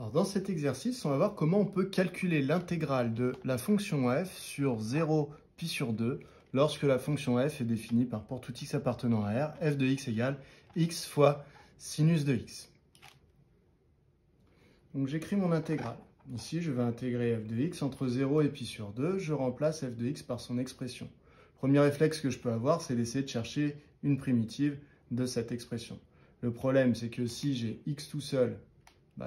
Alors dans cet exercice, on va voir comment on peut calculer l'intégrale de la fonction f sur 0 pi sur 2 lorsque la fonction f est définie par pour tout x appartenant à R, f de x égale x fois sinus de x. Donc j'écris mon intégrale. Ici, je vais intégrer f de x entre 0 et pi sur 2. Je remplace f de x par son expression. Premier réflexe que je peux avoir, c'est d'essayer de chercher une primitive de cette expression. Le problème, c'est que si j'ai x tout seul,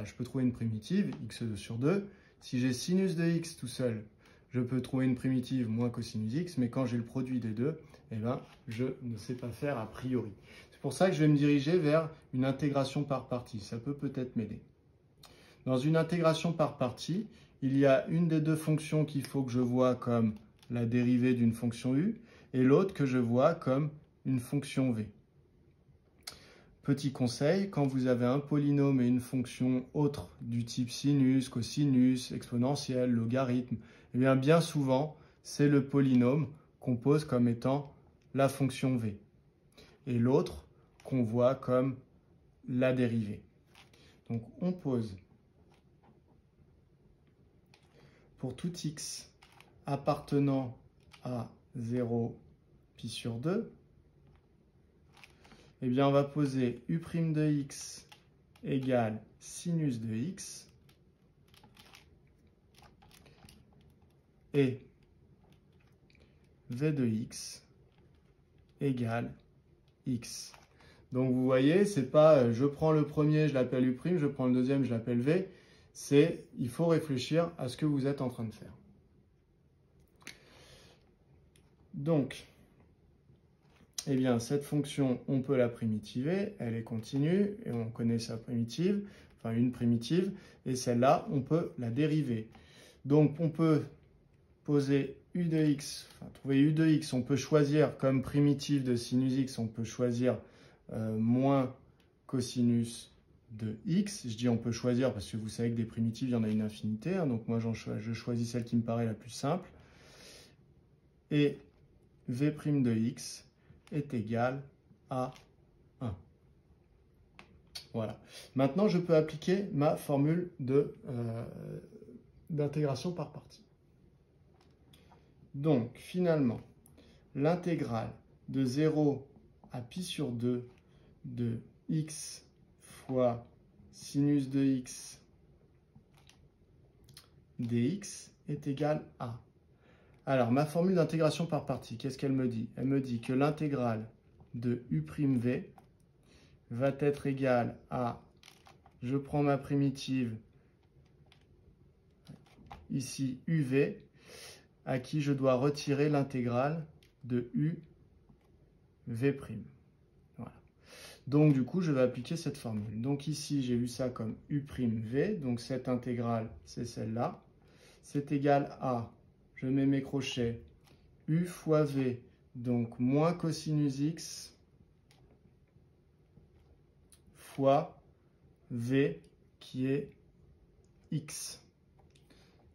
je peux trouver une primitive, x2 sur 2. Si j'ai sinus de x tout seul, je peux trouver une primitive moins cosinus x, mais quand j'ai le produit des deux, je ne sais pas faire a priori. C'est pour ça que je vais me diriger vers une intégration par partie. Ça peut peut-être m'aider. Dans une intégration par partie, il y a une des deux fonctions qu'il faut que je vois comme la dérivée d'une fonction u, et l'autre que je vois comme une fonction v. Petit conseil, quand vous avez un polynôme et une fonction autre du type sinus, cosinus, exponentielle, logarithme, bien souvent, c'est le polynôme qu'on pose comme étant la fonction v. Et l'autre qu'on voit comme la dérivée. Donc on pose pour tout x appartenant à 0 pi sur 2, on va poser u' de x égale sinus de x et v de x égale x. Donc vous voyez, c'est pas je prends le premier, je l'appelle u', je prends le deuxième, je l'appelle v. C'est il faut réfléchir à ce que vous êtes en train de faire. Donc, cette fonction, on peut la primitiver, elle est continue, et on connaît sa primitive, enfin une primitive, et celle-là, on peut la dériver. Donc, on peut poser u de x, trouver u de x, on peut choisir comme primitive de sinus x, on peut choisir moins cosinus de x. Je dis on peut choisir parce que vous savez que des primitives, il y en a une infinité, donc moi je choisis celle qui me paraît la plus simple. Et v' de x est égal à 1. Voilà. Maintenant, je peux appliquer ma formule d'intégration par partie. Donc, finalement, l'intégrale de 0 à pi sur 2 de x fois sinus de x dx est égale à. Alors, ma formule d'intégration par partie, qu'est-ce qu'elle me dit? Elle me dit que l'intégrale de u'v va être égale à, je prends ma primitive, ici uv, à qui je dois retirer l'intégrale de uv'. Voilà. Donc, du coup, je vais appliquer cette formule. Donc, ici, j'ai vu ça comme u'v, donc cette intégrale, c'est celle-là. C'est égal à, je mets mes crochets, u fois v, donc moins cosinus x, fois v qui est x.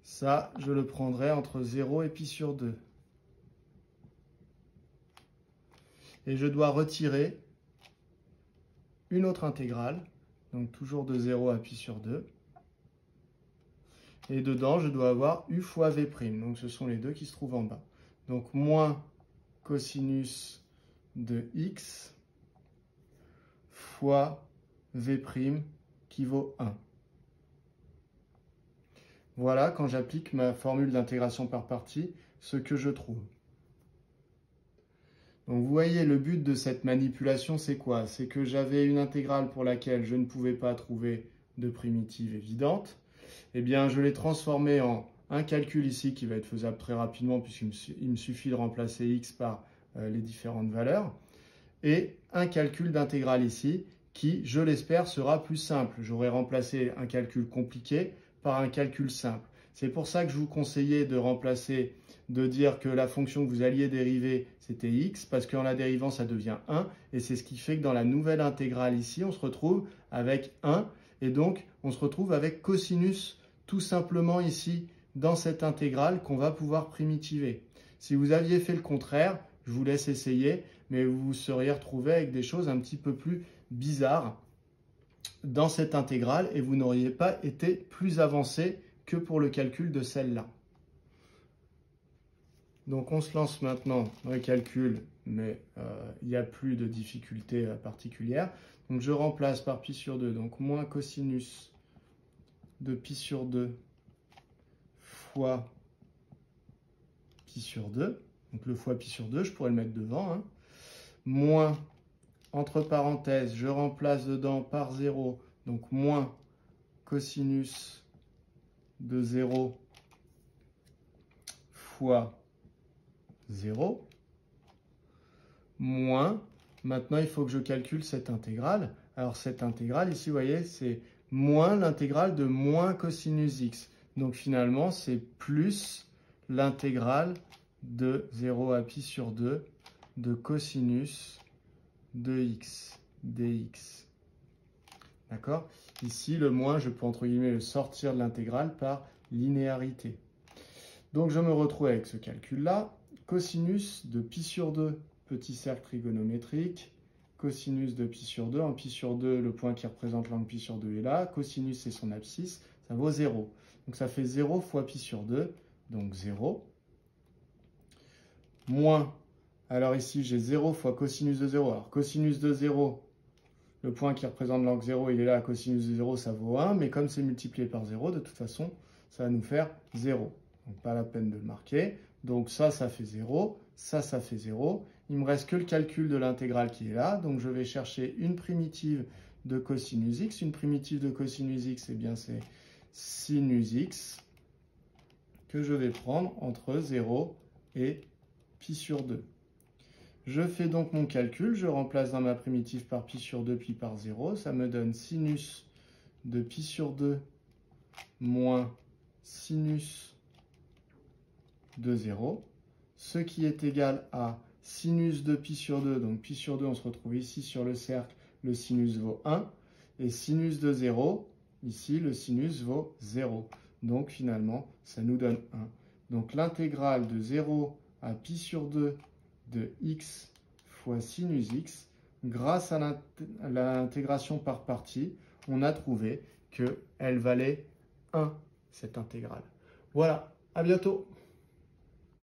Ça, je le prendrai entre 0 et pi sur 2. Et je dois retirer une autre intégrale, donc toujours de 0 à pi sur 2. Et dedans, je dois avoir u fois v'. Donc, ce sont les deux qui se trouvent en bas. Donc, moins cosinus de x fois v' qui vaut 1. Voilà, quand j'applique ma formule d'intégration par partie, ce que je trouve. Donc, vous voyez, le but de cette manipulation, c'est quoi? C'est que j'avais une intégrale pour laquelle je ne pouvais pas trouver de primitive évidente. Je l'ai transformé en un calcul ici qui va être faisable très rapidement puisqu'il me suffit de remplacer x par les différentes valeurs. Et un calcul d'intégrale ici qui, je l'espère, sera plus simple. J'aurai remplacé un calcul compliqué par un calcul simple. C'est pour ça que je vous conseillais de dire que la fonction que vous alliez dériver, c'était x, parce qu'en la dérivant, ça devient 1. Et c'est ce qui fait que dans la nouvelle intégrale ici, on se retrouve avec 1. Et donc, on se retrouve avec cosinus tout simplement ici dans cette intégrale qu'on va pouvoir primitiver. Si vous aviez fait le contraire, je vous laisse essayer, mais vous vous seriez retrouvé avec des choses un petit peu plus bizarres. dans cette intégrale et vous n'auriez pas été plus avancé que pour le calcul de celle-là. Donc on se lance maintenant dans le calcul, mais il n'y a plus de difficulté particulière. Donc je remplace par pi sur 2, donc moins cosinus de pi sur 2 fois pi sur 2. Donc le fois pi sur 2, je pourrais le mettre devant. Hein. Moins, entre parenthèses, je remplace dedans par 0, donc moins cosinus de 0 fois 0, moins, maintenant il faut que je calcule cette intégrale. Alors cette intégrale, ici, vous voyez, c'est moins l'intégrale de moins cosinus x. Donc finalement, c'est plus l'intégrale de 0 à pi sur 2 de cosinus de x dx. D'accord? Ici, le moins, je peux entre guillemets le sortir de l'intégrale par linéarité. Donc je me retrouve avec ce calcul-là. Cosinus de pi sur 2, petit cercle trigonométrique. Cosinus de pi sur 2. En pi sur 2, le point qui représente l'angle pi sur 2 est là. Cosinus, c'est son abscisse. Ça vaut 0. Donc ça fait 0 fois pi sur 2. Donc 0. Moins, alors ici j'ai 0 fois cosinus de 0. Alors cosinus de 0, le point qui représente l'angle 0, il est là. Cosinus de 0, ça vaut 1. Mais comme c'est multiplié par 0, de toute façon, ça va nous faire 0. Donc pas la peine de le marquer. Donc ça fait 0. Ça fait 0. Il ne me reste que le calcul de l'intégrale qui est là. Donc je vais chercher une primitive de cosinus x. Une primitive de cosinus x, eh bien c'est sinus x que je vais prendre entre 0 et pi sur 2. Je fais donc mon calcul. Je remplace dans ma primitive par pi sur 2 pi par 0. Ça me donne sinus de pi sur 2 moins sinus de 0, ce qui est égal à sinus de pi sur 2, donc pi sur 2, on se retrouve ici sur le cercle, le sinus vaut 1, et sinus de 0, ici le sinus vaut 0. Donc finalement, ça nous donne 1. Donc l'intégrale de 0 à pi sur 2 de x fois sinus x, grâce à l'intégration par partie, on a trouvé qu'elle valait 1, cette intégrale. Voilà, à bientôt.